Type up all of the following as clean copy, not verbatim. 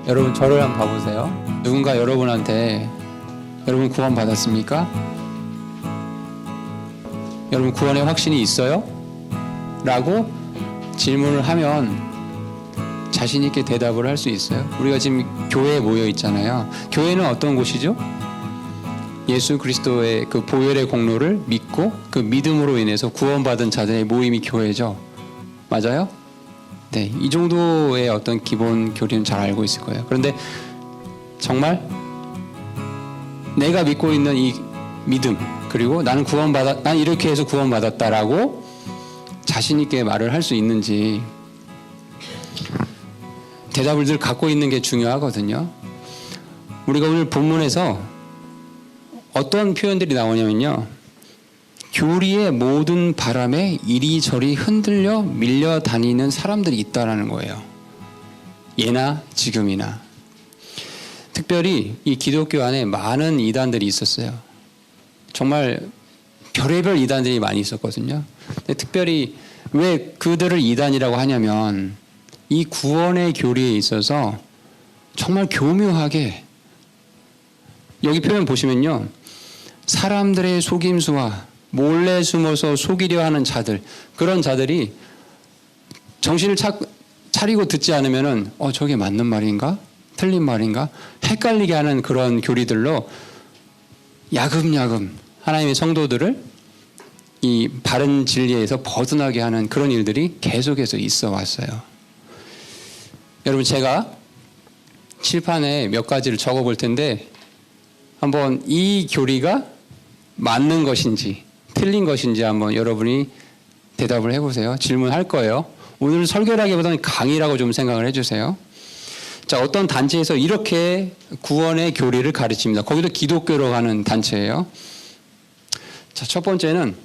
여러분 저를 한번 봐보세요. 누군가 여러분한테 여러분 구원 받았습니까? 여러분 구원의 확신이 있어요? 라고 질문을 하면 자신 있게 대답을 할 수 있어요. 우리가 지금 교회에 모여 있잖아요. 교회는 어떤 곳이죠? 예수 그리스도의 그 보혈의 공로를 믿고 그 믿음으로 인해서 구원받은 자들의 모임이 교회죠. 맞아요? 네, 이 정도의 어떤 기본 교리는 잘 알고 있을 거예요. 그런데 정말 내가 믿고 있는 이 믿음, 그리고 난 이렇게 해서 구원받았다라고 자신 있게 말을 할 수 있는지 대답을 늘 갖고 있는 게 중요하거든요. 우리가 오늘 본문에서 어떤 표현들이 나오냐면요, 교리의 모든 바람에 이리저리 흔들려 밀려다니는 사람들이 있다라는 거예요. 예나 지금이나. 특별히 이 기독교 안에 많은 이단들이 있었어요. 정말 별의별 이단들이 많이 있었거든요. 근데 특별히 왜 그들을 이단이라고 하냐면 이 구원의 교리에 있어서 정말 교묘하게, 여기 표현 보시면요, 사람들의 속임수와 몰래 숨어서 속이려 하는 자들, 그런 자들이 정신을 차리고 듣지 않으면은 저게 맞는 말인가? 틀린 말인가? 헷갈리게 하는 그런 교리들로 야금야금 하나님의 성도들을 이 바른 진리에서 벗어나게 하는 그런 일들이 계속해서 있어 왔어요. 여러분, 제가 칠판에 몇 가지를 적어 볼 텐데 한번 이 교리가 맞는 것인지 틀린 것인지 한번 여러분이 대답을 해보세요. 질문할 거예요. 오늘 설교라기보다는 강의라고 좀 생각을 해주세요. 자, 어떤 단체에서 이렇게 구원의 교리를 가르칩니다. 거기도 기독교로 가는 단체예요. 자, 첫 번째는,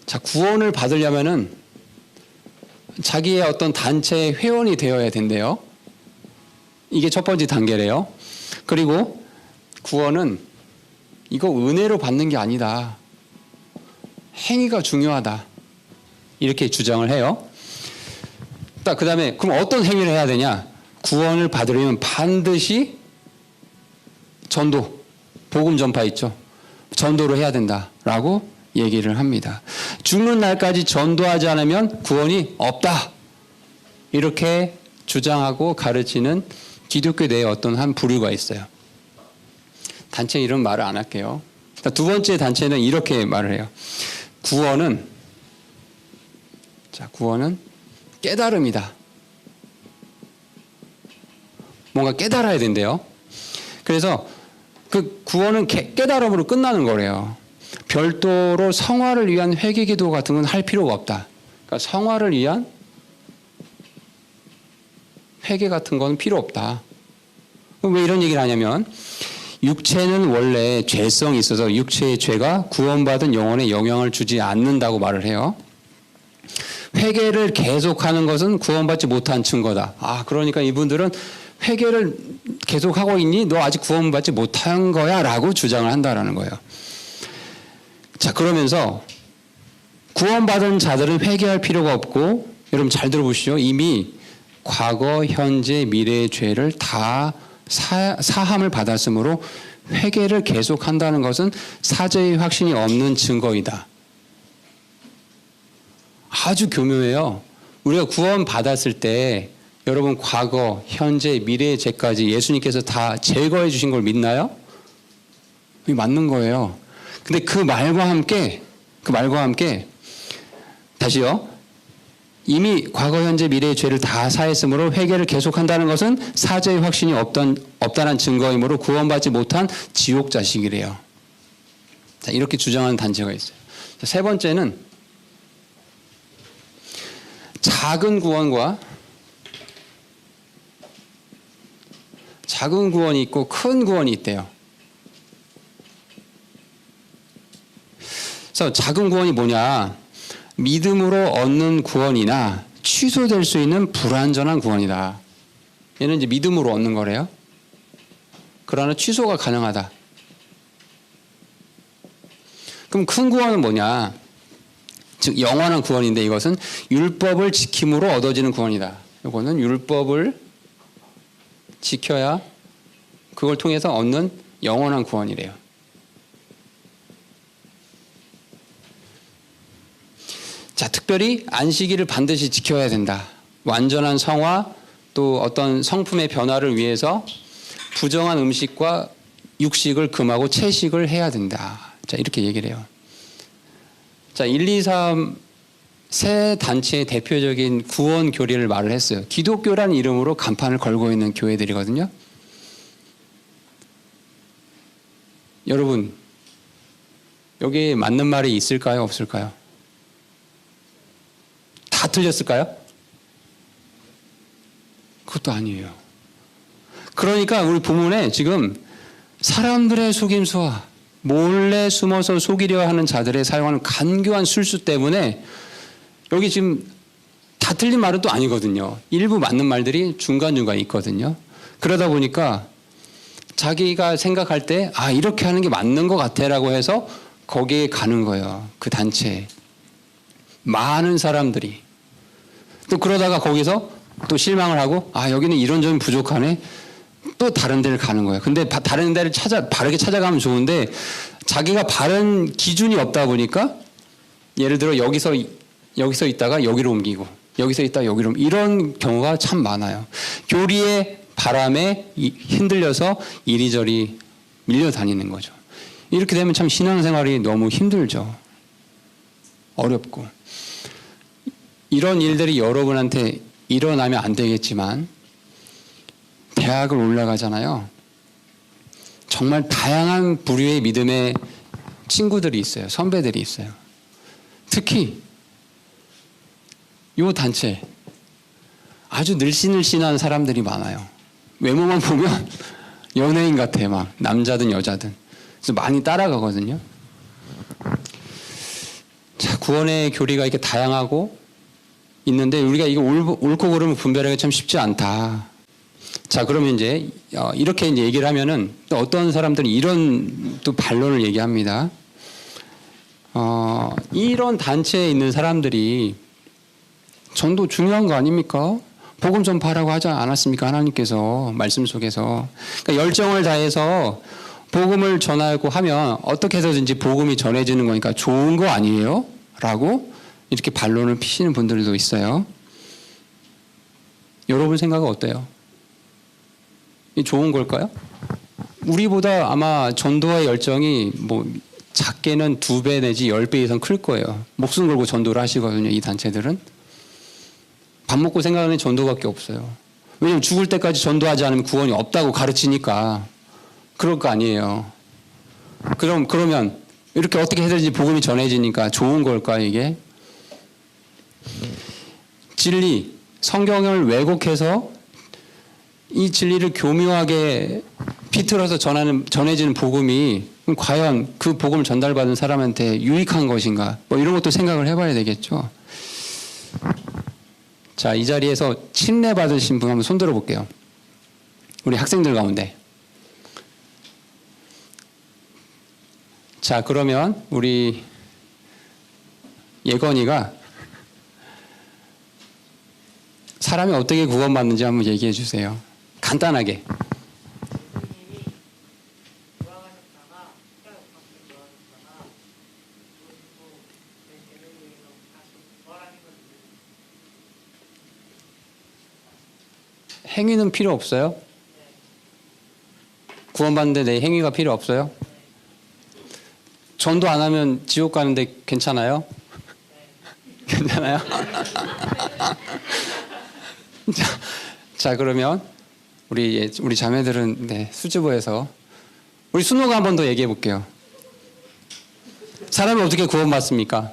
자, 구원을 받으려면은 자기의 어떤 단체의 회원이 되어야 된대요. 이게 첫 번째 단계래요. 그리고 구원은 이거 은혜로 받는 게 아니다, 행위가 중요하다, 이렇게 주장을 해요. 그 다음에 그럼 어떤 행위를 해야 되냐? 구원을 받으려면 반드시 전도, 복음 전파 있죠. 전도를 해야 된다라고 얘기를 합니다. 죽는 날까지 전도하지 않으면 구원이 없다, 이렇게 주장하고 가르치는 기독교 내에 어떤 한 부류가 있어요. 단체 이름 말을 안 할게요. 두 번째 단체는 이렇게 말을 해요. 구원은 깨달음이다. 뭔가 깨달아야 된대요. 그래서 그 구원은 깨달음으로 끝나는 거래요. 별도로 성화를 위한 회개기도 같은 건 할 필요가 없다. 그러니까 성화를 위한 회개 같은 건 필요 없다. 왜 이런 얘기를 하냐면, 육체는 원래 죄성이 있어서 육체의 죄가 구원받은 영혼에 영향을 주지 않는다고 말을 해요. 회개를 계속하는 것은 구원받지 못한 증거다. 그러니까 이분들은 회개를 계속하고 있니? 너 아직 구원받지 못한 거야? 라고 주장을 한다라는 거예요. 자, 그러면서 구원받은 자들은 회개할 필요가 없고, 여러분 잘 들어보시죠. 이미 과거, 현재, 미래의 죄를 다 사함을 받았으므로 회개를 계속한다는 것은 사죄의 확신이 없는 증거이다. 아주 교묘해요. 우리가 구원 받았을 때 여러분 과거, 현재, 미래의 죄까지 예수님께서 다 제거해 주신 걸 믿나요? 그게 맞는 거예요. 근데 그 말과 함께 다시요. 이미 과거, 현재, 미래의 죄를 다 사했으므로 회개를 계속한다는 것은 사죄의 확신이 없다는 증거이므로 구원받지 못한 지옥 자식이래요. 자, 이렇게 주장하는 단체가 있어요. 자, 세 번째는 작은 구원이 있고 큰 구원이 있대요. 그래서 작은 구원이 뭐냐? 믿음으로 얻는 구원이나 취소될 수 있는 불완전한 구원이다. 얘는 이제 믿음으로 얻는 거래요. 그러나 취소가 가능하다. 그럼 큰 구원은 뭐냐? 즉 영원한 구원인데, 이것은 율법을 지킴으로 얻어지는 구원이다. 이거는 율법을 지켜야 그걸 통해서 얻는 영원한 구원이래요. 자, 특별히 안식일을 반드시 지켜야 된다. 완전한 성화 또 어떤 성품의 변화를 위해서 부정한 음식과 육식을 금하고 채식을 해야 된다. 자, 이렇게 얘기를 해요. 자, 1, 2, 3 세 단체의 대표적인 구원 교리를 말을 했어요. 기독교라는 이름으로 간판을 걸고 있는 교회들이거든요. 여러분, 여기에 맞는 말이 있을까요? 없을까요? 다 틀렸을까요? 그것도 아니에요. 그러니까 우리 본문에 지금 사람들의 속임수와 몰래 숨어서 속이려 하는 자들의 사용하는 간교한 술수 때문에 여기 지금 다 틀린 말은 또 아니거든요. 일부 맞는 말들이 중간중간 있거든요. 그러다 보니까 자기가 생각할 때 이렇게 하는 게 맞는 것 같아라고 해서 거기에 가는 거예요. 그 단체에. 많은 사람들이. 또 그러다가 거기서 또 실망을 하고 여기는 이런 점이 부족하네. 또 다른 데를 가는 거예요. 근데 다른 데를 바르게 찾아가면 좋은데 자기가 바른 기준이 없다 보니까 예를 들어 여기서 있다가 여기로 옮기고 여기서 있다가 여기로 이런 경우가 참 많아요. 교리의 바람에 흔들려서 이리저리 밀려다니는 거죠. 이렇게 되면 참 신앙생활이 너무 힘들죠. 어렵고. 이런 일들이 여러분한테 일어나면 안 되겠지만 대학을 올라가잖아요. 정말 다양한 부류의 믿음의 친구들이 있어요. 선배들이 있어요. 특히 이 단체 아주 늘씬늘씬한 사람들이 많아요. 외모만 보면 연예인 같아. 막 남자든 여자든. 그래서 많이 따라가거든요. 자, 구원의 교리가 이렇게 다양하고 있는데 우리가 이거 옳고 그름을 분별하기가 참 쉽지 않다. 자, 그러면 이제 이렇게 이제 얘기를 하면은 또 어떤 사람들은 이런 또 반론을 얘기합니다. 이런 단체에 있는 사람들이 전도 중요한 거 아닙니까? 복음 전파하라고 하지 않았습니까? 하나님께서 말씀 속에서. 그러니까 열정을 다해서 복음을 전하고 하면 어떻게 해서든지 복음이 전해지는 거니까 좋은 거 아니에요? 라고 이렇게 반론을 피시는 분들도 있어요. 여러분 생각은 어때요? 이 좋은 걸까요? 우리보다 아마 전도의 열정이 작게는 2배 내지 10배 이상 클 거예요. 목숨 걸고 전도를 하시거든요. 이 단체들은. 밥 먹고 생각하는 전도밖에 없어요. 왜냐하면 죽을 때까지 전도하지 않으면 구원이 없다고 가르치니까. 그럴 거 아니에요. 그러면 이렇게 어떻게 해야지 복음이 전해지니까 좋은 걸까 이게? 진리, 성경을 왜곡해서 이 진리를 교묘하게 비틀어서 전해지는 복음이 과연 그 복음을 전달받은 사람한테 유익한 것인가? 이런 것도 생각을 해봐야 되겠죠. 자, 이 자리에서 침례 받으신 분 한번 손 들어볼게요. 우리 학생들 가운데. 자, 그러면 우리 예건이가 사람이 어떻게 구원받는지 한번 얘기해 주세요. 간단하게. 행위는 필요 없어요? 구원받는데 내 행위가 필요 없어요? 전도 안 하면 지옥 가는데 괜찮아요? 괜찮아요? 자, 그러면 우리 자매들은 수줍어해서 우리 순호가 한 번 더 얘기해 볼게요. 사람이 어떻게 구원받습니까?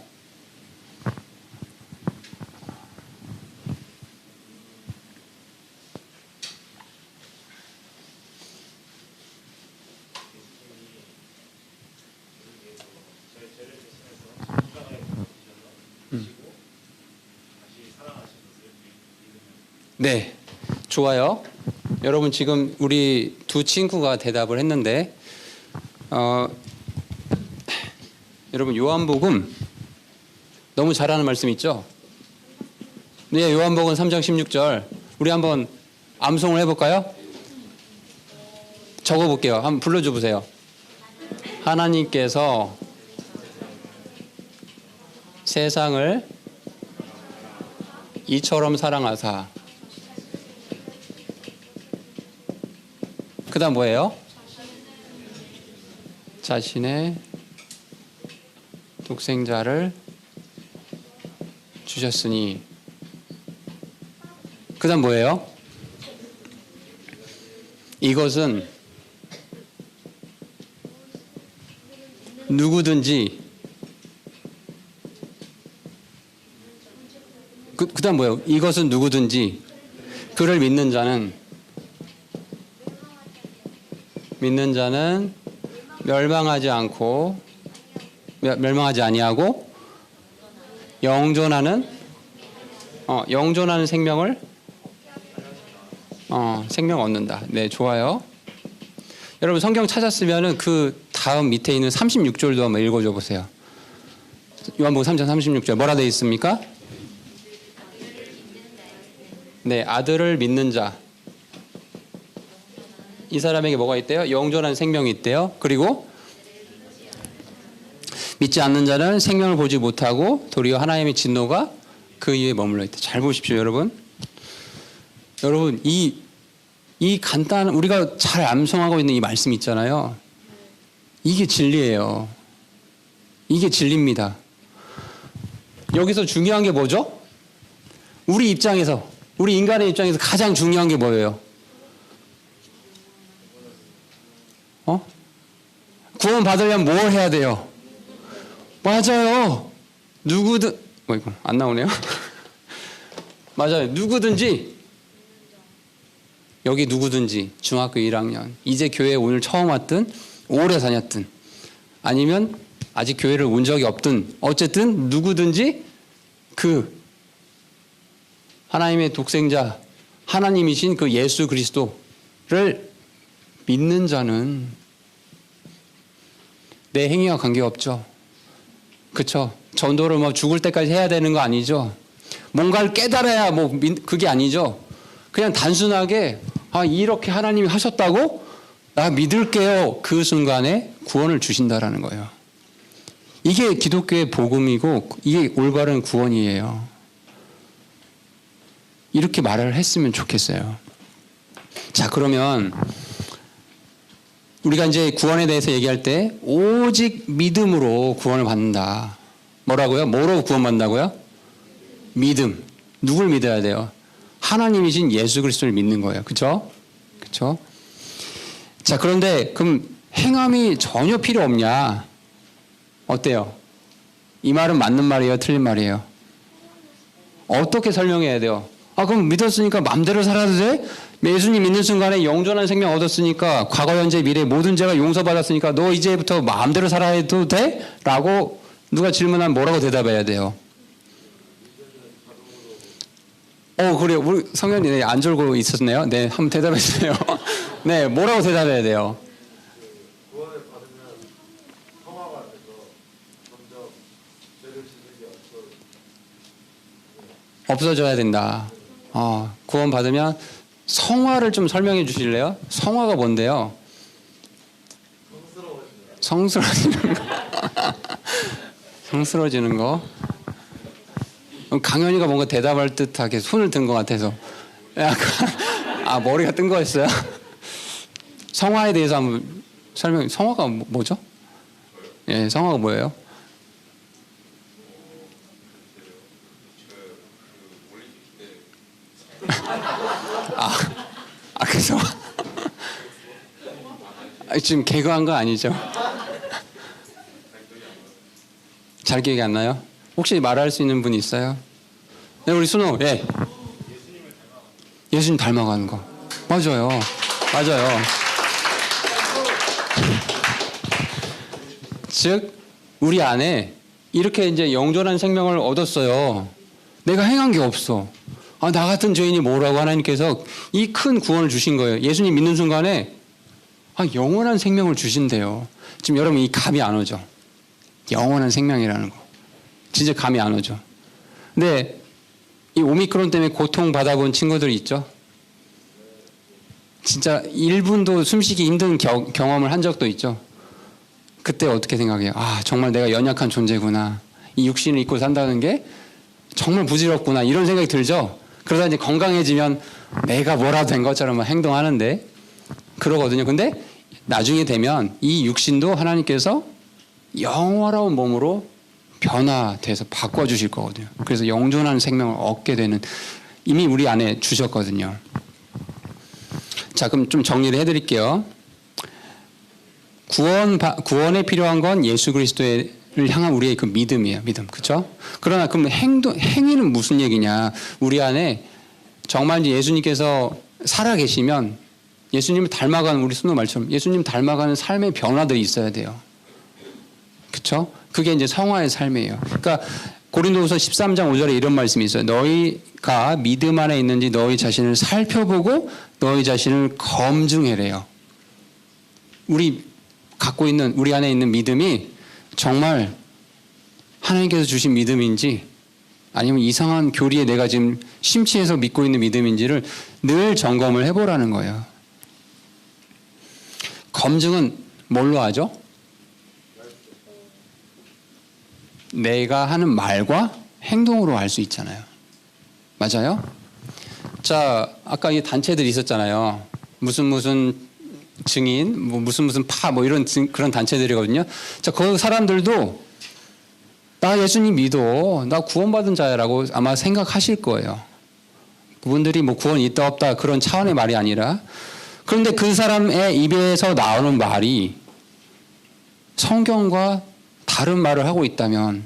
네, 좋아요. 여러분 지금 우리 두 친구가 대답을 했는데 여러분 요한복음 너무 잘하는 말씀 있죠? 네, 요한복음 3장 16절 우리 한번 암송을 해볼까요? 적어볼게요. 한번 불러줘 보세요. 하나님께서 세상을 이처럼 사랑하사. 그 다음 뭐예요? 자신의 독생자를 주셨으니. 그 다음 뭐예요? 이것은 누구든지. 그 다음 뭐예요? 이것은 누구든지 그를 믿는 자는 멸망하지 아니하고 영존하는 생명을 생명 얻는다. 네, 좋아요. 여러분 성경 찾았으면은 그 다음 밑에 있는 36절도 한번 읽어줘 보세요. 요한복음 3장 36절 뭐라 되어 있습니까? 네, 아들을 믿는 자. 이 사람에게 뭐가 있대요? 영존한 생명이 있대요. 그리고 믿지 않는 자는 생명을 보지 못하고 도리어 하나님의 진노가 그 위에 머물러 있다. 잘 보십시오, 여러분. 여러분, 이 간단한 우리가 잘 암송하고 있는 이 말씀 있잖아요. 이게 진리예요. 이게 진리입니다. 여기서 중요한 게 뭐죠? 우리 인간의 입장에서 가장 중요한 게 뭐예요? 구원 받으려면 뭘 해야 돼요? 맞아요. 누구든 이거 안 나오네요. 맞아요. 누구든지 여기 누구든지 중학교 1학년 이제 교회에 오늘 처음 왔든 오래 다녔든 아니면 아직 교회를 온 적이 없든 어쨌든 누구든지 그 하나님의 독생자 하나님이신 그 예수 그리스도를 믿는 자는 내 행위와 관계없죠. 그렇죠? 전도를 뭐 죽을 때까지 해야 되는 거 아니죠. 뭔가를 깨달아야 그게 아니죠. 그냥 단순하게 이렇게 하나님이 하셨다고 나 믿을게요. 그 순간에 구원을 주신다라는 거예요. 이게 기독교의 복음이고 이게 올바른 구원이에요. 이렇게 말을 했으면 좋겠어요. 자, 그러면 우리가 이제 구원에 대해서 얘기할 때 오직 믿음으로 구원을 받는다. 뭐라고요? 뭐로 구원받는다고요? 믿음. 누굴 믿어야 돼요? 하나님이신 예수 그리스도를 믿는 거예요. 그렇죠? 그렇죠? 자, 그런데 그럼 행함이 전혀 필요 없냐? 어때요? 이 말은 맞는 말이에요? 틀린 말이에요? 어떻게 설명해야 돼요? 그럼 믿었으니까 마음대로 살아도 돼? 예수님 믿는 순간에 영존한 생명 얻었으니까 과거 현재 미래 모든 죄가 용서받았으니까 너 이제부터 마음대로 살아도 돼? 라고 누가 질문하면 뭐라고 대답해야 돼요? 그래요. 우리 성현이 안 졸고 있었네요. 네, 한번 대답해 주세요. 네, 뭐라고 대답해야 돼요? 구원을 받으면 성화가 돼서 점점 죄를 짓는 게 없어져야 된다. 구원 받으면 성화를 좀 설명해 주실래요? 성화가 뭔데요? 성스러워지는 거. 성스러워지는 거. 강현이가 뭔가 대답할 듯하게 손을 든 것 같아서 약간 머리가 뜬 거였어요. 성화에 대해서 한번 설명. 성화가 뭐죠? 예, 성화가 뭐예요? 그래서 지금 개그한 거 아니죠? 잘 기억이 안 나요? 혹시 말할 수 있는 분이 있어요? 네, 우리 순호. 예. 예수님 닮아가는 거. 맞아요. 맞아요. 즉 우리 안에 이렇게 이제 영존한 생명을 얻었어요. 내가 행한 게 없어. 나 같은 죄인이 뭐라고 하나님께서 이 큰 구원을 주신 거예요. 예수님 믿는 순간에 영원한 생명을 주신대요. 지금 여러분 이 감이 안 오죠? 영원한 생명이라는 거. 진짜 감이 안 오죠? 근데 이 오미크론 때문에 고통 받아본 친구들이 있죠? 진짜 1분도 숨쉬기 힘든 경험을 한 적도 있죠. 그때 어떻게 생각해요? 아, 정말 내가 연약한 존재구나. 이 육신을 입고 산다는 게 정말 부질없구나. 이런 생각이 들죠. 그러다 이제 건강해지면 내가 뭐라도 된 것처럼 행동하는데 그러거든요. 근데 나중에 되면 이 육신도 하나님께서 영원한 몸으로 변화돼서 바꿔주실 거거든요. 그래서 영존하는 생명을 얻게 되는, 이미 우리 안에 주셨거든요. 자, 그럼 좀 정리를 해드릴게요. 구원에 필요한 건 예수 그리스도를 향한 우리의 그 믿음이에요. 믿음. 그렇죠? 그러나 그럼 행위는 무슨 얘기냐? 우리 안에 정말 이제 예수님께서 살아 계시면 예수님을 닮아가는, 우리 순도 말처럼 예수님 닮아가는 삶의 변화들이 있어야 돼요. 그렇죠? 그게 이제 성화의 삶이에요. 그러니까 고린도후서 13장 5절에 이런 말씀이 있어요. 너희가 믿음 안에 있는지 너희 자신을 살펴보고 너희 자신을 검증해래요. 우리 안에 있는 믿음이 정말 하나님께서 주신 믿음인지 아니면 이상한 교리에 내가 지금 심취해서 믿고 있는 믿음인지를 늘 점검을 해보라는 거예요. 검증은 뭘로 하죠? 내가 하는 말과 행동으로 알 수 있잖아요. 맞아요? 자, 아까 이 단체들이 있었잖아요. 무슨 증인, 무슨 파, 이런 그런 단체들이거든요. 자, 그 사람들도 나 예수님 믿어, 나 구원받은 자야라고 아마 생각하실 거예요. 그분들이 구원이 있다 없다 그런 차원의 말이 아니라, 그런데 그 사람의 입에서 나오는 말이 성경과 다른 말을 하고 있다면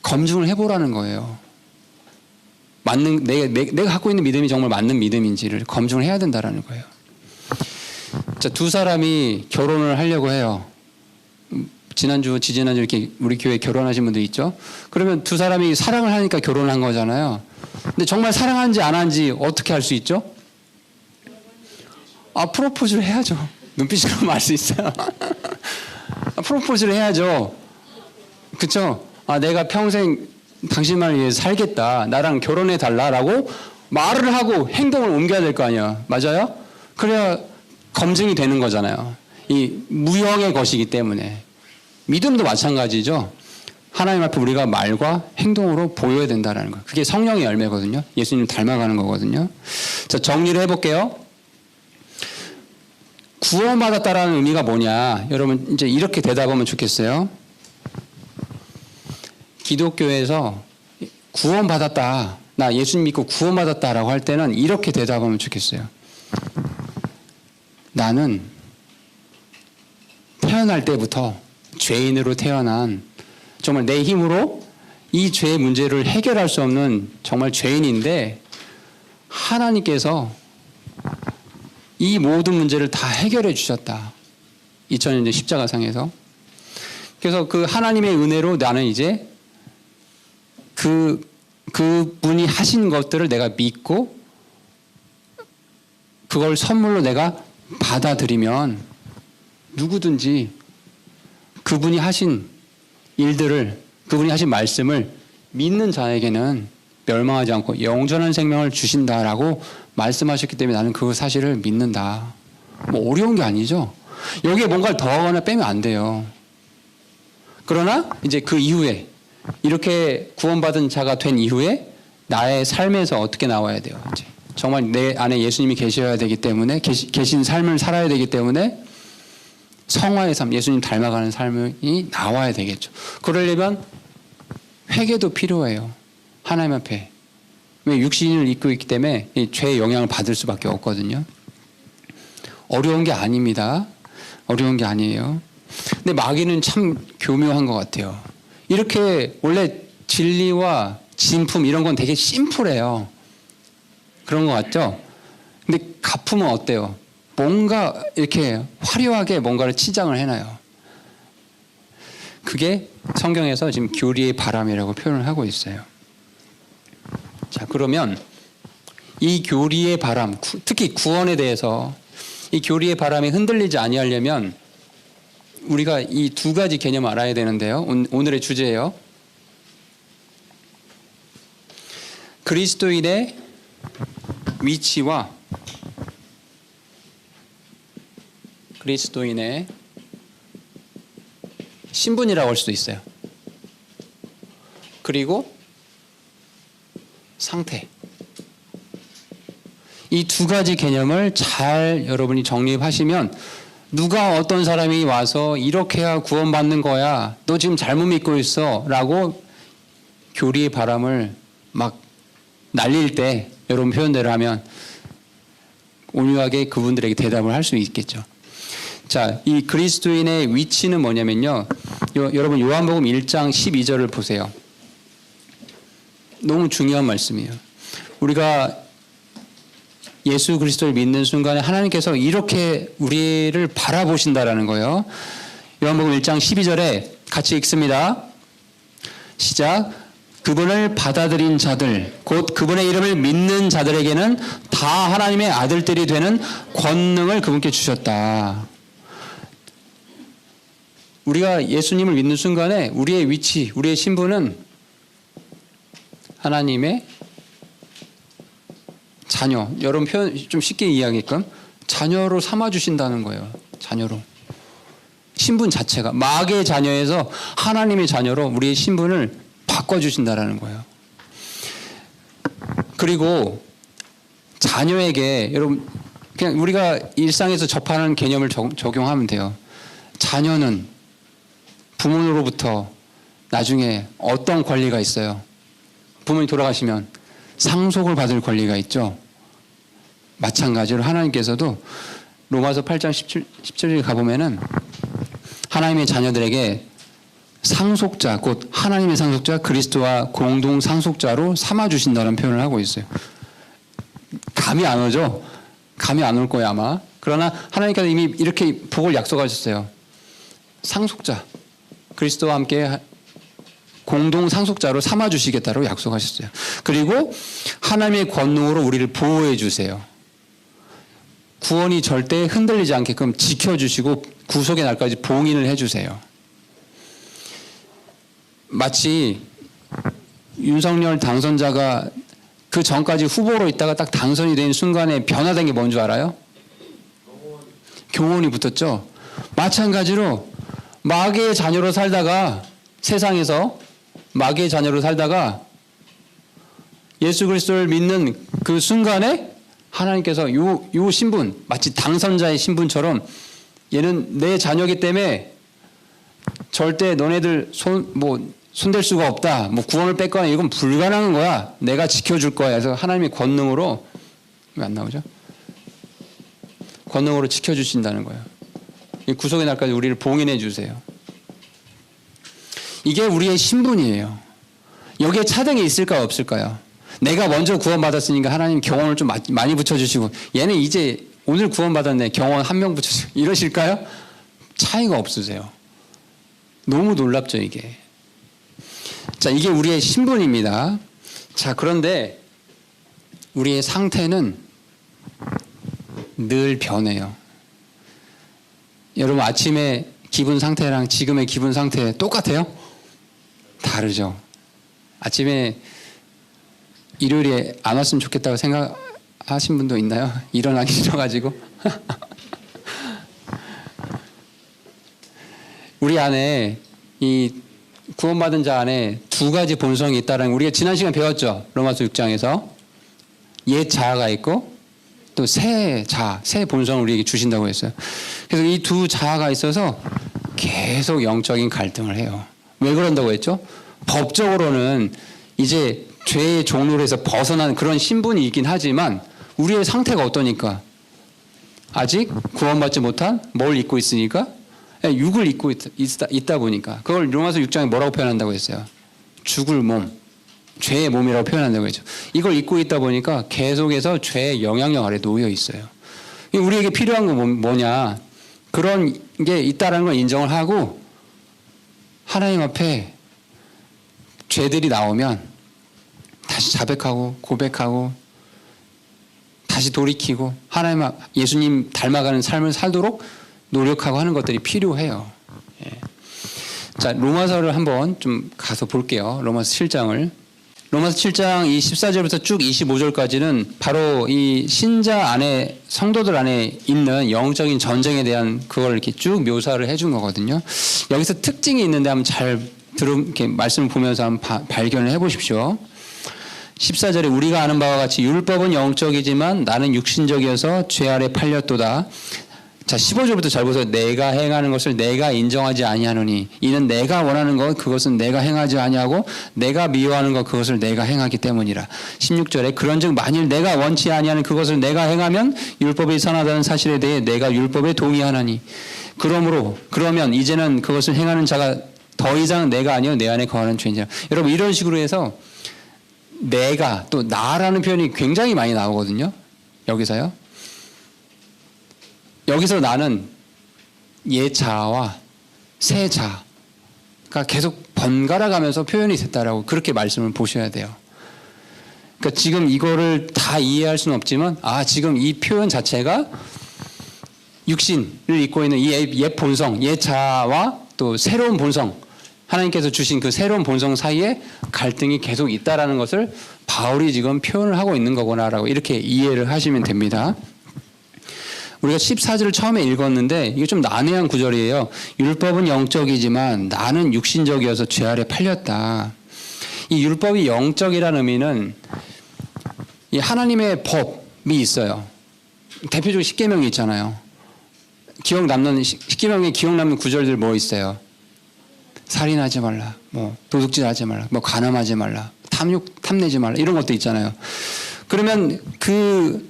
검증을 해보라는 거예요. 내가 갖고 있는 믿음이 정말 맞는 믿음인지를 검증을 해야 된다는 거예요. 자, 두 사람이 결혼을 하려고 해요. 지지난주 이렇게 우리 교회 결혼하신 분들 있죠? 그러면 두 사람이 사랑을 하니까 결혼한 거잖아요. 근데 정말 사랑하는지 안 하는지 어떻게 알 수 있죠? 프로포즈를 해야죠. 눈빛으로 알 수 있어요. 프로포즈를 해야죠. 그쵸? 내가 평생 당신만을 위해서 살겠다. 나랑 결혼해 달라라고 말을 하고 행동을 옮겨야 될 거 아니야. 맞아요? 그래야 검증이 되는 거잖아요. 이 무형의 것이기 때문에. 믿음도 마찬가지죠. 하나님 앞에 우리가 말과 행동으로 보여야 된다는 거예요. 그게 성령의 열매거든요. 예수님 닮아가는 거거든요. 자, 정리를 해볼게요. 구원받았다라는 의미가 뭐냐? 여러분 이제 이렇게 대답하면 좋겠어요. 기독교에서 구원받았다, 나 예수님 믿고 구원받았다라고 할 때는 이렇게 대답하면 좋겠어요. 나는 태어날 때부터 죄인으로 태어난, 정말 내 힘으로 이 죄의 문제를 해결할 수 없는 정말 죄인인데 하나님께서 이 모든 문제를 다 해결해 주셨다. 2000년 십자가상에서. 그래서 그 하나님의 은혜로 나는 이제 그분이 하신 것들을 내가 믿고 그걸 선물로 내가 받아들이면 누구든지 그분이 하신 일들을, 그분이 하신 말씀을 믿는 자에게는 멸망하지 않고 영전한 생명을 주신다라고 말씀하셨기 때문에 나는 그 사실을 믿는다. 어려운 게 아니죠. 여기에 뭔가를 더하거나 빼면 안 돼요. 그러나 이제 그 이후에 이렇게 구원받은 자가 된 이후에 나의 삶에서 어떻게 나와야 돼요? 이제 정말 내 안에 예수님이 계셔야 되기 때문에 계신 삶을 살아야 되기 때문에 성화의 삶, 예수님 닮아가는 삶이 나와야 되겠죠. 그러려면 회개도 필요해요. 하나님 앞에. 왜 육신을 입고 있기 때문에 이 죄의 영향을 받을 수밖에 없거든요. 어려운 게 아닙니다. 어려운 게 아니에요. 근데 마귀는 참 교묘한 것 같아요. 이렇게 원래 진리와 진품 이런 건 되게 심플해요. 그런 것 같죠? 근데 가품은 어때요? 뭔가 이렇게 화려하게 뭔가를 치장을 해놔요. 그게 성경에서 지금 교리의 바람이라고 표현을 하고 있어요. 자, 그러면 이 교리의 바람, 특히 구원에 대해서 이 교리의 바람이 흔들리지 아니하려면 우리가 이 두 가지 개념을 알아야 되는데요. 오늘의 주제예요. 그리스도인의 위치와 그리스도인의 신분이라고 할 수도 있어요. 그리고 상태. 이 두 가지 개념을 잘 여러분이 정립하시면 누가 어떤 사람이 와서 이렇게 해야 구원받는 거야, 너 지금 잘못 믿고 있어 라고 교리의 바람을 막 날릴 때 여러분 표현대로 하면 온유하게 그분들에게 대답을 할 수 있겠죠. 자, 이 그리스도인의 위치는 뭐냐면요, 여러분 요한복음 1장 12절을 보세요. 너무 중요한 말씀이에요. 우리가 예수 그리스도를 믿는 순간에 하나님께서 이렇게 우리를 바라보신다라는 거예요. 요한복음 1장 12절에 같이 읽습니다. 시작. 그분을 받아들인 자들, 곧 그분의 이름을 믿는 자들에게는 다 하나님의 아들들이 되는 권능을 그분께 주셨다. 우리가 예수님을 믿는 순간에 우리의 위치, 우리의 신분은 하나님의 자녀. 여러분 표현 좀 쉽게 이해하게끔 자녀로 삼아주신다는 거예요. 자녀로. 신분 자체가 마귀의 자녀에서 하나님의 자녀로 우리의 신분을 바꿔주신다라는 거예요. 그리고 자녀에게 여러분 그냥 우리가 일상에서 접하는 개념을 적용하면 돼요. 자녀는 부모로부터 나중에 어떤 권리가 있어요? 부모님 돌아가시면 상속을 받을 권리가 있죠. 마찬가지로 하나님께서도 로마서 8장 17절에 가보면은 하나님의 자녀들에게 상속자, 곧 하나님의 상속자 그리스도와 공동 상속자로 삼아주신다는 표현을 하고 있어요. 감이 안 오죠? 감이 안 올 거예요 아마. 그러나 하나님께서 이미 이렇게 복을 약속하셨어요. 상속자, 그리스도와 함께 공동 상속자로 삼아주시겠다고 약속하셨어요. 그리고 하나님의 권능으로 우리를 보호해 주세요. 구원이 절대 흔들리지 않게끔 지켜주시고 구속의 날까지 봉인을 해주세요. 마치 윤석열 당선자가 그 전까지 후보로 있다가 딱 당선이 된 순간에 변화된 게 뭔 줄 알아요? 교훈이 붙었죠. 마찬가지로 마귀의 자녀로 살다가 세상에서 마귀의 자녀로 살다가 예수 그리스도를 믿는 그 순간에 하나님께서 요 신분, 마치 당선자의 신분처럼 얘는 내 자녀이기 때문에 절대 너네들 손댈 수가 없다. 뭐 구원을 뺏거나 이건 불가능한 거야. 내가 지켜줄 거야. 그래서 하나님의 권능으로, 왜 안 나오죠? 권능으로 지켜주신다는 거예요. 이 구속의 날까지 우리를 봉인해 주세요. 이게 우리의 신분이에요. 여기에 차등이 있을까요, 없을까요? 내가 먼저 구원받았으니까 하나님 경원을 좀 많이 붙여주시고 얘는 이제 오늘 구원받았네, 경원 한 명 붙여주시고 이러실까요? 차이가 없으세요. 너무 놀랍죠 이게. 자, 이게 우리의 신분입니다. 자, 그런데 우리의 상태는 늘 변해요. 여러분 아침에 기분 상태랑 지금의 기분 상태 똑같아요? 다르죠. 아침에 일요일에 안 왔으면 좋겠다고 생각하신 분도 있나요? 일어나기 싫어가지고. 우리 안에 이 구원받은 자 안에 두 가지 본성이 있다는 우리가 지난 시간 배웠죠. 로마서 6장에서 옛 자아가 있고 또 새 자아, 새 본성을 우리에게 주신다고 했어요. 그래서 이 두 자아가 있어서 계속 영적인 갈등을 해요. 왜 그런다고 했죠? 법적으로는 이제 죄의 종로에서 벗어난 그런 신분이 있긴 하지만 우리의 상태가 어떠니까? 아직 구원받지 못한 뭘 입고 있으니까? 육을 입고 있다 보니까. 그걸 로마서 6장에 뭐라고 표현한다고 했어요? 죽을 몸, 죄의 몸이라고 표현한다고 했죠. 이걸 입고 있다 보니까 계속해서 죄의 영향력 아래 놓여 있어요. 우리에게 필요한 건 뭐냐? 그런 게 있다는 걸 인정을 하고 하나님 앞에 죄들이 나오면 다시 자백하고 고백하고 다시 돌이키고 하나님, 예수님 닮아가는 삶을 살도록 노력하고 하는 것들이 필요해요. 예. 자, 로마서를 한번 좀 가서 볼게요. 로마서 7장을. 로마서 7장 이 14절부터 쭉 25절까지는 바로 이 신자 안에 성도들 안에 있는 영적인 전쟁에 대한 그걸 이렇게 쭉 묘사를 해준 거거든요. 여기서 특징이 있는데 한번 잘 이렇게 말씀을 보면서 한번 발견을 해보십시오. 14절에 우리가 아는 바와 같이 율법은 영적이지만 나는 육신적이어서 죄 아래 팔렸도다. 자, 15절부터 잘 보세요. 내가 행하는 것을 내가 인정하지 아니하노니 이는 내가 원하는 것 그것은 내가 행하지 아니하고 내가 미워하는 것 그것을 내가 행하기 때문이라. 16절에 그런즉 만일 내가 원치 아니하는 그것을 내가 행하면 율법이 선하다는 사실에 대해 내가 율법에 동의하나니 그러면 이제는 그것을 행하는 자가 더 이상 내가 아니요 내 안에 거하는 죄인이라. 여러분 이런 식으로 해서 내가 또 나라는 표현이 굉장히 많이 나오거든요. 여기서요. 여기서 나는 예자와 세자가 계속 번갈아 가면서 표현이 됐다라고 그렇게 말씀을 보셔야 돼요. 그러니까 지금 이거를 다 이해할 수는 없지만 지금 이 표현 자체가 육신을 입고 있는 이 옛 본성, 예자와 또 새로운 본성, 하나님께서 주신 그 새로운 본성 사이에 갈등이 계속 있다라는 것을 바울이 지금 표현을 하고 있는 거구나라고 이렇게 이해를 하시면 됩니다. 우리가 14절을 처음에 읽었는데 이게 좀 난해한 구절이에요. 율법은 영적이지만 나는 육신적이어서 죄 아래 팔렸다. 이 율법이 영적이라는 의미는 이 하나님의 법이 있어요. 대표적으로 십계명이 있잖아요. 십계명에 기억 남는 구절들 뭐 있어요? 살인하지 말라, 뭐 도둑질하지 말라, 뭐 간음하지 말라, 탐내지 말라 이런 것도 있잖아요. 그러면 그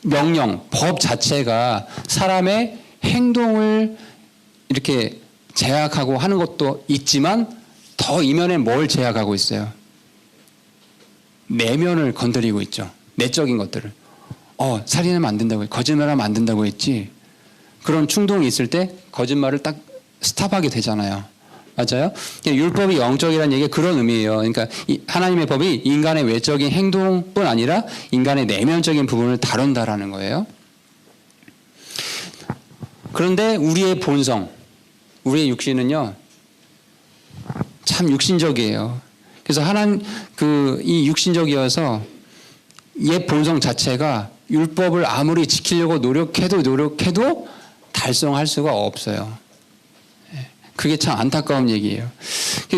명령, 법 자체가 사람의 행동을 이렇게 제약하고 하는 것도 있지만 더 이면에 뭘 제약하고 있어요? 내면을 건드리고 있죠. 내적인 것들을. 살인하면 안 된다고 했지. 거짓말하면 안 된다고 했지. 그런 충동이 있을 때 거짓말을 딱 스탑하게 되잖아요. 맞아요? 율법이 영적이라는 얘기가 그런 의미예요. 그러니까 하나님의 법이 인간의 외적인 행동뿐 아니라 인간의 내면적인 부분을 다룬다라는 거예요. 그런데 우리의 본성, 우리의 육신은요, 참 육신적이에요. 그래서 이 육신적이어서 옛 본성 자체가 율법을 아무리 지키려고 노력해도 달성할 수가 없어요. 그게 참 안타까운 얘기예요.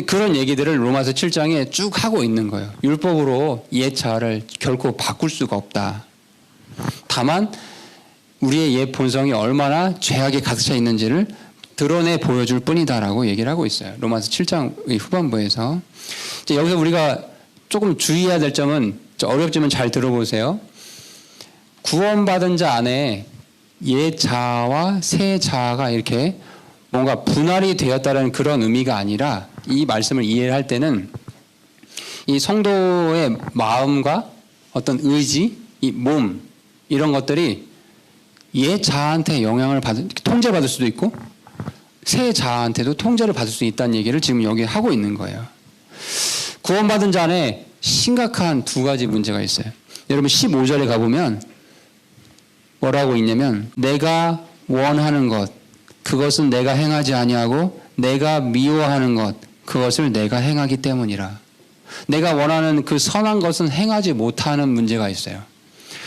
그런 얘기들을 로마서 7장에 쭉 하고 있는 거예요. 율법으로 옛 자아를 결코 바꿀 수가 없다. 다만 우리의 옛 본성이 얼마나 죄악에 가득 차 있는지를 드러내 보여줄 뿐이다라고 얘기를 하고 있어요. 로마서 7장의 후반부에서. 이제 여기서 우리가 조금 주의해야 될 점은 어렵지만 잘 들어보세요. 구원받은 자 안에 옛 자아와 새 자아가 이렇게 뭔가 분할이 되었다는 그런 의미가 아니라 이 말씀을 이해할 때는 이 성도의 마음과 어떤 의지, 이 몸 이런 것들이 옛 자아한테 영향을 통제받을 수도 있고 새 자아한테도 통제를 받을 수 있다는 얘기를 지금 여기 하고 있는 거예요. 구원받은 자 안에 심각한 두 가지 문제가 있어요. 여러분 15절에 가보면 뭐라고 있냐면 내가 원하는 것 그것은 내가 행하지 아니하고 내가 미워하는 것 그것을 내가 행하기 때문이라. 내가 원하는 그 선한 것은 행하지 못하는 문제가 있어요.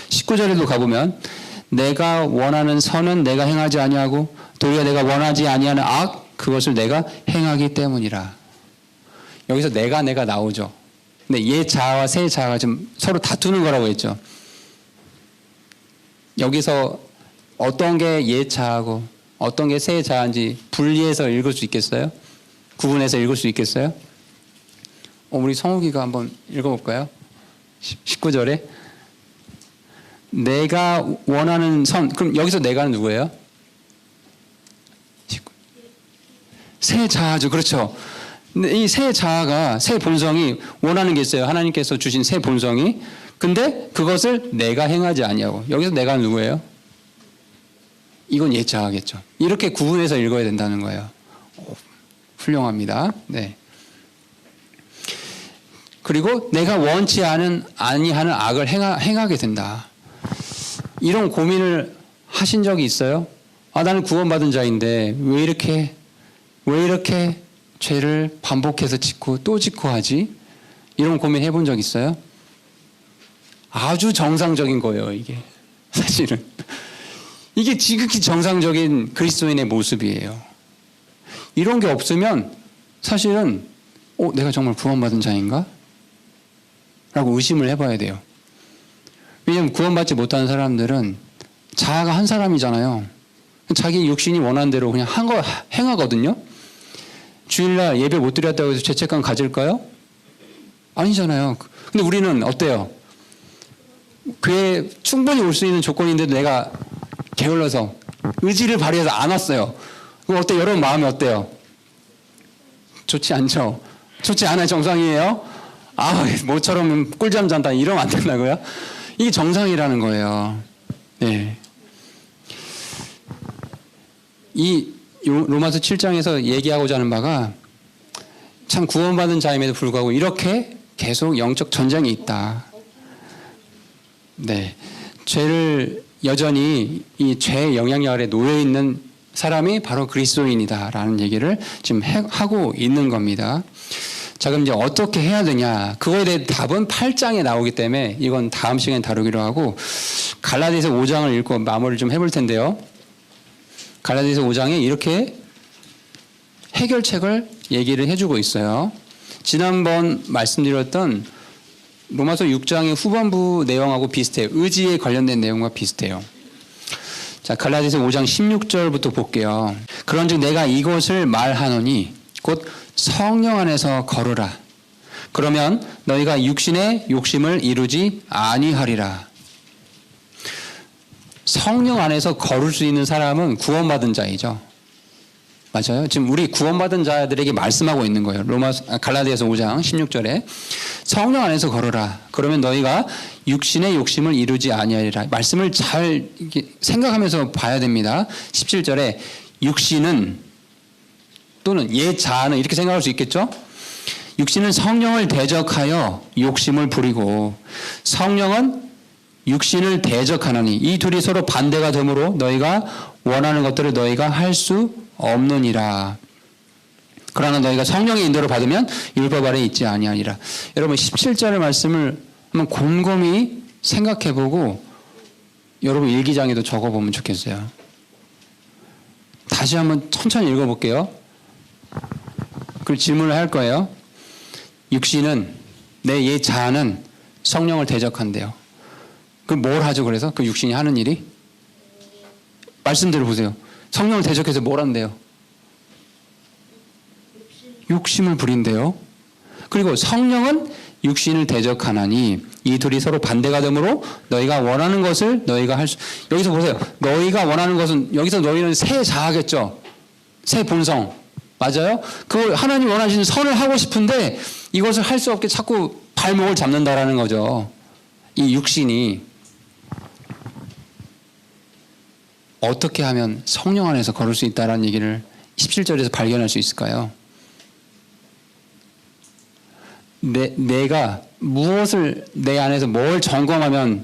19절에도 가보면 내가 원하는 선은 내가 행하지 아니하고 도리어 내가 원하지 아니하는 악 그것을 내가 행하기 때문이라. 여기서 내가 나오죠. 근데 옛 자아와 새 자아가 좀 서로 다투는 거라고 했죠. 여기서 어떤 게 옛 자아고 어떤 게 새 자아인지 분리해서 읽을 수 있겠어요? 구분해서 읽을 수 있겠어요? 우리 성욱이가 한번 읽어볼까요? 19절에 내가 원하는 선. 그럼 여기서 내가는 누구예요? 새 자아죠. 그렇죠. 근데 이 새 자아가 새 본성이 원하는 게 있어요. 하나님께서 주신 새 본성이. 근데 그것을 내가 행하지 아니하고. 여기서 내가 누구예요? 이건 옛 자아겠죠. 이렇게 구분해서 읽어야 된다는 거예요. 훌륭합니다. 네. 그리고 내가 원치 아니하는 악을 행하게 된다. 이런 고민을 하신 적이 있어요? 나는 구원받은 자인데 왜 이렇게 죄를 반복해서 짓고 또 짓고 하지? 이런 고민 해본 적 있어요? 아주 정상적인 거예요, 이게. 사실은. 이게 지극히 정상적인 그리스도인의 모습이에요. 이런 게 없으면 사실은 내가 정말 구원받은 자인가? 라고 의심을 해봐야 돼요. 왜냐하면 구원받지 못하는 사람들은 자아가 한 사람이잖아요. 자기 육신이 원하는 대로 그냥 행하거든요. 주일날 예배 못 드렸다고 해서 죄책감 가질까요? 아니잖아요. 근데 우리는 어때요? 교회에 충분히 올 수 있는 조건인데도 내가 게을러서 의지를 발휘해서 안 왔어요. 그럼 어때요? 여러분 마음이 어때요? 좋지 않죠? 좋지 않아요? 정상이에요? 모처럼 꿀잠 잔다 이러면 안 된다고요? 이게 정상이라는 거예요. 네. 이 로마서 7장에서 얘기하고자 하는 바가 참 구원받은 자임에도 불구하고 이렇게 계속 영적 전쟁이 있다. 네. 죄를 여전히 이 죄의 영향력 아래 놓여 있는 사람이 바로 그리스도인이다라는 얘기를 지금 하고 있는 겁니다. 자, 그럼 이제 어떻게 해야 되냐? 그거에 대해 답은 8장에 나오기 때문에 이건 다음 시간에 다루기로 하고 갈라디아서 5장을 읽고 마무리를 좀 해볼 텐데요. 갈라디아서 5장에 이렇게 해결책을 얘기를 해주고 있어요. 지난번 말씀드렸던 로마서 6장의 후반부 내용하고 비슷해요. 의지에 관련된 내용과 비슷해요. 자, 갈라디아서 5장 16절부터 볼게요. 그런즉 내가 이것을 말하노니 곧 성령 안에서 걸으라. 그러면 너희가 육신의 욕심을 이루지 아니하리라. 성령 안에서 걸을 수 있는 사람은 구원받은 자이죠. 맞아요. 지금 우리 구원받은 자들에게 말씀하고 있는 거예요. 갈라디아서 5장 16절에 성령 안에서 걸어라. 그러면 너희가 육신의 욕심을 이루지 아니하리라. 말씀을 잘 생각하면서 봐야 됩니다. 17절에 육신은 또는 옛 자아는 이렇게 생각할 수 있겠죠. 육신은 성령을 대적하여 욕심을 부리고 성령은 육신을 대적하나니 이 둘이 서로 반대가 되므로 너희가 원하는 것들을 너희가 할 수 없느니라. 그러나 너희가 성령의 인도를 받으면 율법 아래 있지 아니하니라. 여러분 17절의 말씀을 한번 곰곰이 생각해보고 여러분 일기장에도 적어보면 좋겠어요. 다시 한번 천천히 읽어볼게요. 그리고 질문을 할 거예요. 육신은 내 옛 자아는 성령을 대적한대요. 그럼 뭘 하죠? 그래서 그 육신이 하는 일이? 말씀대로 보세요. 성령을 대적해서 뭘 한대요? 욕심을 부린대요. 그리고 성령은 육신을 대적하나니 이 둘이 서로 반대가 되므로 너희가 원하는 것을 너희가 할 수. 여기서 보세요. 너희가 원하는 것은 여기서 너희는 새 자아겠죠. 새 본성. 맞아요? 그 하나님 원하시는 선을 하고 싶은데 이것을 할 수 없게 자꾸 발목을 잡는다라는 거죠. 이 육신이. 어떻게 하면 성령 안에서 걸을 수 있다라는 얘기를 17절에서 발견할 수 있을까요? 내가 무엇을 내 안에서 뭘 점검하면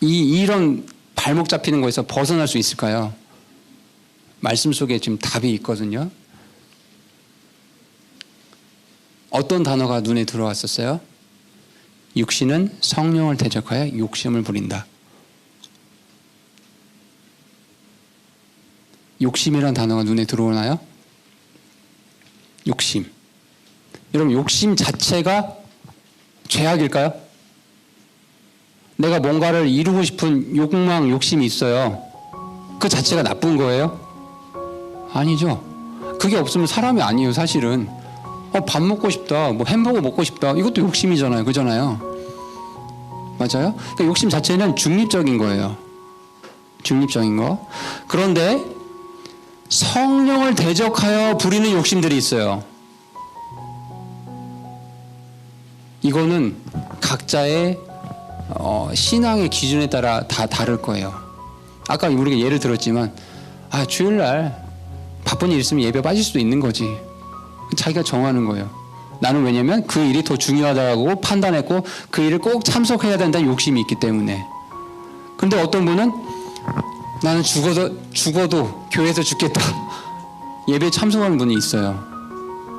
이런 발목 잡히는 거에서 벗어날 수 있을까요? 말씀 속에 지금 답이 있거든요. 어떤 단어가 눈에 들어왔었어요? 육신은 성령을 대적하여 욕심을 부린다. 욕심이란 단어가 눈에 들어오나요? 욕심. 여러분 욕심 자체가 죄악일까요? 내가 뭔가를 이루고 싶은 욕망, 욕심이 있어요. 그 자체가 나쁜 거예요? 아니죠. 그게 없으면 사람이 아니에요, 사실은. 밥 먹고 싶다, 뭐 햄버거 먹고 싶다, 이것도 욕심이잖아요, 그잖아요. 맞아요? 그러니까 욕심 자체는 중립적인 거예요. 중립적인 거. 그런데 성령을 대적하여 부리는 욕심들이 있어요. 이거는 각자의 신앙의 기준에 따라 다 다를 거예요. 아까 우리가 예를 들었지만 주일날 바쁜 일 있으면 예배 빠질 수도 있는 거지. 자기가 정하는 거예요. 나는 왜냐면 그 일이 더 중요하다고 판단했고 그 일을 꼭 참석해야 된다는 욕심이 있기 때문에. 근데 어떤 분은 나는 죽어도 교회에서 죽겠다. 예배에 참석하는 분이 있어요.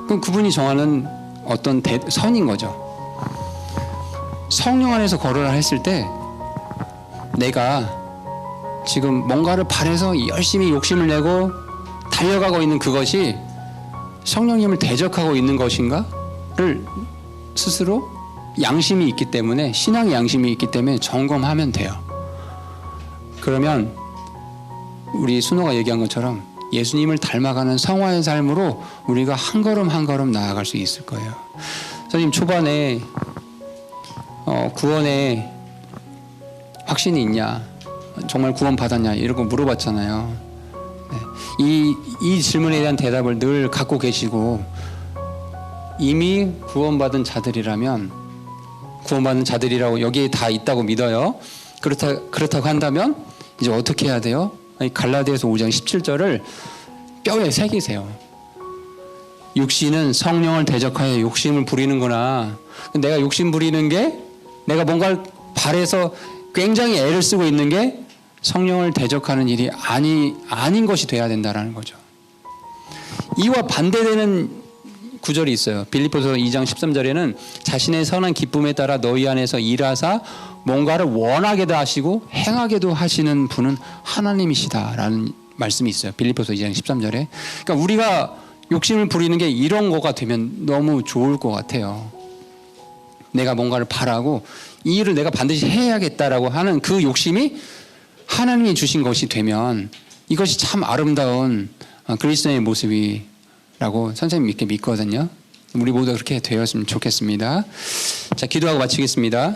그럼 그분이 정하는 어떤 선인 거죠. 성령 안에서 거론을 했을 때 내가 지금 뭔가를 바래서 열심히 욕심을 내고 달려가고 있는 그것이 성령님을 대적하고 있는 것인가를 스스로 양심이 있기 때문에, 신앙의 양심이 있기 때문에 점검하면 돼요. 그러면 우리 순호가 얘기한 것처럼 예수님을 닮아가는 성화의 삶으로 우리가 한 걸음 한 걸음 나아갈 수 있을 거예요. 선생님 초반에 구원에 확신이 있냐, 정말 구원 받았냐 이런 거 물어봤잖아요. 네. 이 질문에 대한 대답을 늘 갖고 계시고, 이미 구원받은 자들이라고 여기에 다 있다고 믿어요. 그렇다고 한다면 이제 어떻게 해야 돼요? 갈라디아서 5장 17절을 뼈에 새기세요. 육신은 성령을 대적하여 욕심을 부리는구나. 내가 욕심 부리는 게, 내가 뭔가를 바래서 굉장히 애를 쓰고 있는 게 성령을 대적하는 일이 아닌 것이 돼야 된다라는 거죠. 이와 반대되는 구절이 있어요. 빌립보서 2장 13절에는 자신의 선한 기쁨에 따라 너희 안에서 일하사 뭔가를 원하게도 하시고 행하게도 하시는 분은 하나님이시다라는 말씀이 있어요. 빌립보서 2장 13절에. 그러니까 우리가 욕심을 부리는 게 이런 거가 되면 너무 좋을 것 같아요. 내가 뭔가를 바라고 이 일을 내가 반드시 해야겠다라고 하는 그 욕심이 하나님이 주신 것이 되면 이것이 참 아름다운 그리스도의 모습이라고 선생님 이렇게 믿거든요. 우리 모두 그렇게 되었으면 좋겠습니다. 자, 기도하고 마치겠습니다.